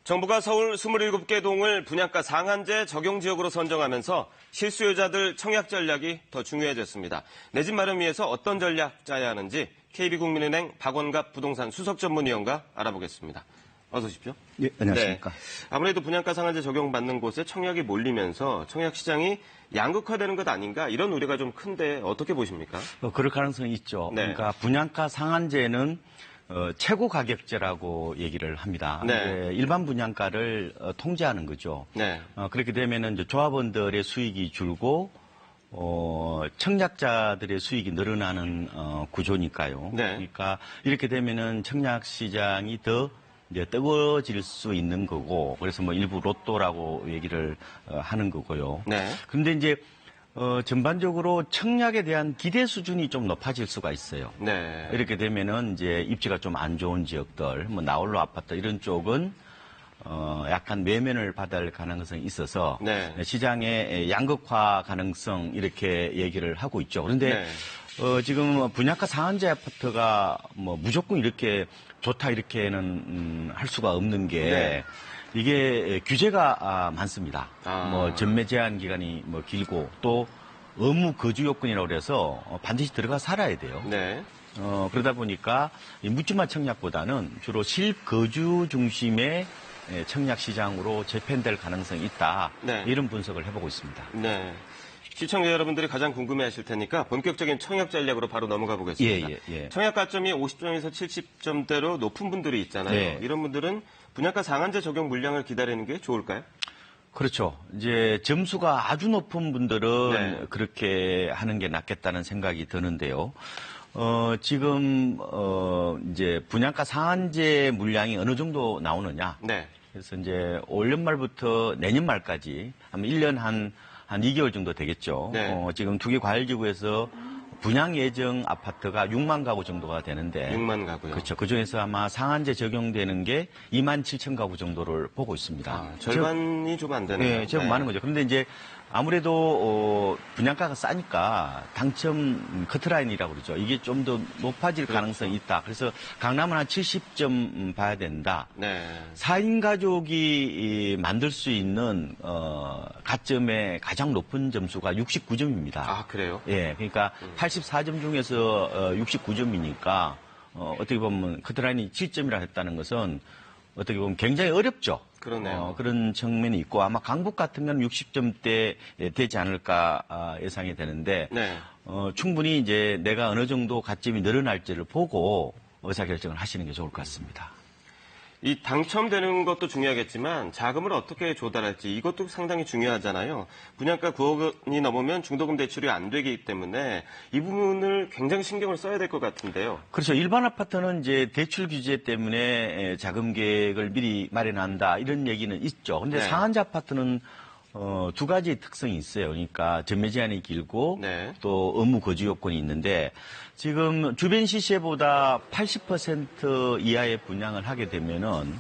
정부가 서울 27개 동을 분양가 상한제 적용 지역으로 선정하면서 실수요자들 청약 전략이 더 중요해졌습니다. 내 집 마련 위해서 어떤 전략 짜야 하는지 KB국민은행 박원갑 부동산 수석전문위원과 알아보겠습니다. 어서 오십시오. 예, 안녕하십니까. 네, 아무래도 분양가 상한제 적용받는 곳에 청약이 몰리면서 청약 시장이 양극화되는 것 아닌가 이런 우려가 좀 큰데 어떻게 보십니까? 그럴 가능성이 있죠. 네. 그러니까 분양가 상한제는 최고 가격제라고 얘기를 합니다. 네. 일반 분양가를 통제하는 거죠. 네. 그렇게 되면은 이제 조합원들의 수익이 줄고 청약자들의 수익이 늘어나는 구조니까요. 네. 그러니까 이렇게 되면은 청약 시장이 더 이제 뜨거워질 수 있는 거고, 그래서 뭐 일부 로또라고 얘기를 하는 거고요. 네. 그런데 이제 전반적으로 청약에 대한 기대 수준이 좀 높아질 수가 있어요. 네. 이렇게 되면은 이제 입지가 좀 안 좋은 지역들, 뭐 나홀로 아파트 이런 쪽은 약간 외면을 받을 가능성이 있어서 네. 시장의 양극화 가능성 이렇게 얘기를 하고 있죠. 그런데 네. 지금 분양가 상한제 아파트가 뭐 무조건 이렇게 좋다 이렇게는 할 수가 없는 게 네. 이게 규제가 많습니다. 뭐 전매 제한 기간이 뭐 길고 또 의무 거주 요건이라고 그래서 반드시 들어가 살아야 돼요. 네. 그러다 보니까 이 묻지마 청약보다는 주로 실거주 중심의 청약 시장으로 재편될 가능성이 있다. 네. 이런 분석을 해보고 있습니다. 네. 시청자 여러분들이 가장 궁금해하실 테니까 본격적인 청약 전략으로 바로 넘어가 보겠습니다. 예. 청약 가점이 50점에서 70점대로 높은 분들이 있잖아요. 네. 이런 분들은 분양가 상한제 적용 물량을 기다리는 게 좋을까요? 그렇죠. 이제 점수가 아주 높은 분들은 네. 그렇게 하는 게 낫겠다는 생각이 드는데요. 지금 이제 분양가 상한제 물량이 어느 정도 나오느냐? 네. 그래서 이제 올 연말부터 내년 말까지 한 1년 한 2개월 정도 되겠죠. 네. 지금 두 개 과열지구에서 분양 예정 아파트가 6만 가구 정도가 되는데 6만 가구요. 그렇죠. 그중에서 아마 상한제 적용되는 게 2만 7천 가구 정도를 보고 있습니다. 절반이 좀 안 되네요. 네, 제법 많은 거죠. 그런데 이제 아무래도 분양가가 싸니까 당첨 커트라인이라고 그러죠. 이게 좀 더 높아질 가능성이 있다. 그래서 강남은 한 70점 봐야 된다. 네. 4인 가족이 만들 수 있는 가점의 가장 높은 점수가 69점입니다. 아, 그래요? 예, 그러니까 84점 중에서 69점이니까 어떻게 보면 커트라인이 7점이라 했다는 것은 어떻게 보면 굉장히 어렵죠. 그러네요. 그런 측면이 있고 아마 강북 같은 건 60점대 되지 않을까 예상이 되는데 네. 충분히 이제 내가 어느 정도 가점이 늘어날지를 보고 의사결정을 하시는 게 좋을 것 같습니다. 이 당첨되는 것도 중요하겠지만 자금을 어떻게 조달할지 이것도 상당히 중요하잖아요. 분양가 9억 원이 넘으면 중도금 대출이 안 되기 때문에 이 부분을 굉장히 신경을 써야 될 것 같은데요. 그렇죠. 일반 아파트는 이제 대출 규제 때문에 자금 계획을 미리 마련한다 이런 얘기는 있죠. 근데 네. 상한제 아파트는 두 가지 특성이 있어요. 그러니까 전매 제한이 길고 네. 또 의무 거주 요건이 있는데 지금 주변 시세보다 80% 이하의 분양을 하게 되면은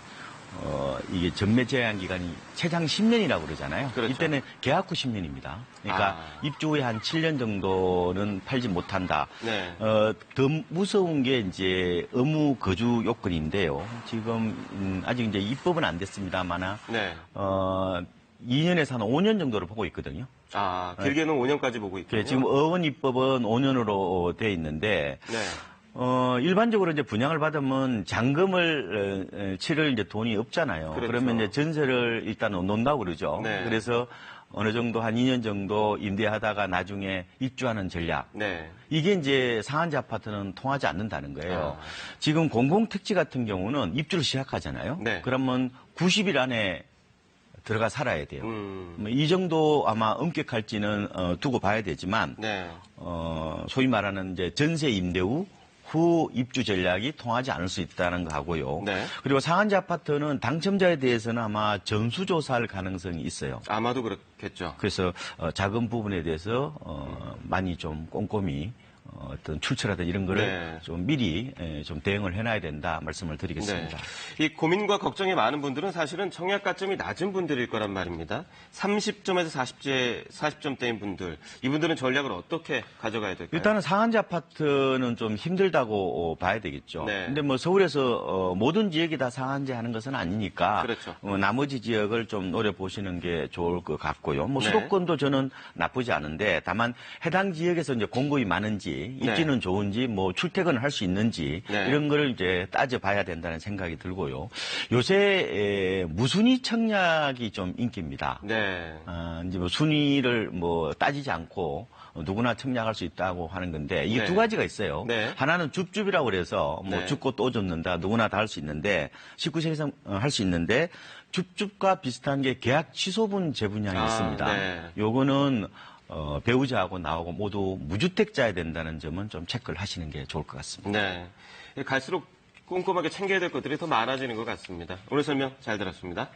이게 전매 제한 기간이 최장 10년이라고 그러잖아요. 그렇죠. 이때는 계약 후 10년입니다. 그러니까 입주 후에 한 7년 정도는 팔지 못한다. 네. 더 무서운 게 이제 의무 거주 요건인데요. 지금 아직 이제 입법은 안 됐습니다만 네. 2년에서 한 5년 정도를 보고 있거든요. 길게는 5년까지 보고 있고요. 지금 어원 입법은 5년으로 돼 있는데 네. 일반적으로 이제 분양을 받으면 잔금을 치를 이제 돈이 없잖아요. 그렇죠. 그러면 이제 전세를 일단 놓는다고 그러죠. 네. 그래서 어느 정도 한 2년 정도 임대하다가 나중에 입주하는 전략. 네. 이게 이제 상한제 아파트는 통하지 않는다는 거예요. 지금 공공택지 같은 경우는 입주를 시작하잖아요. 네. 그러면 90일 안에 들어가 살아야 돼요. 이 정도 아마 엄격할지는 두고 봐야 되지만, 네. 소위 말하는 이제 전세 임대 후 입주 전략이 통하지 않을 수 있다는 거 하고요. 네. 그리고 상한제 아파트는 당첨자에 대해서는 아마 전수조사할 가능성이 있어요. 아마도 그렇겠죠. 그래서 자금 부분에 대해서 많이 좀 꼼꼼히 어떤 출처라든지 이런 거를 네. 좀 미리 좀 대응을 해놔야 된다 말씀을 드리겠습니다. 네. 이 고민과 걱정이 많은 분들은 사실은 청약가점이 낮은 분들일 거란 말입니다. 30점에서 40점대인 분들, 이분들은 전략을 어떻게 가져가야 될까요? 일단은 상한제 아파트는 좀 힘들다고 봐야 되겠죠. 네. 근데 뭐 서울에서 모든 지역이 다 상한제 하는 것은 아니니까 그렇죠. 나머지 지역을 좀 노려보시는 게 좋을 것 같고요. 뭐 네. 수도권도 저는 나쁘지 않은데 다만 해당 지역에서 이제 공급이 많은지 입지는 네. 좋은지 뭐 출퇴근을 할 수 있는지 네. 이런 거를 이제 따져봐야 된다는 생각이 들고요. 요새 무순위 청약이 좀 인기입니다. 네. 이제 뭐 순위를 뭐 따지지 않고 누구나 청약할 수 있다고 하는 건데 이게 네. 두 가지가 있어요. 네. 하나는 줍줍이라고 그래서 뭐 네. 줍고 또 줍는다. 누구나 다 할 수 있는데 19세 이상 할 수 있는데 줍줍과 비슷한 게 계약 취소분 재분양이 있습니다. 네. 요거는 배우자하고 나하고 모두 무주택자야 된다는 점은 좀 체크를 하시는 게 좋을 것 같습니다. 네. 갈수록 꼼꼼하게 챙겨야 될 것들이 더 많아지는 것 같습니다. 오늘 설명 잘 들었습니다.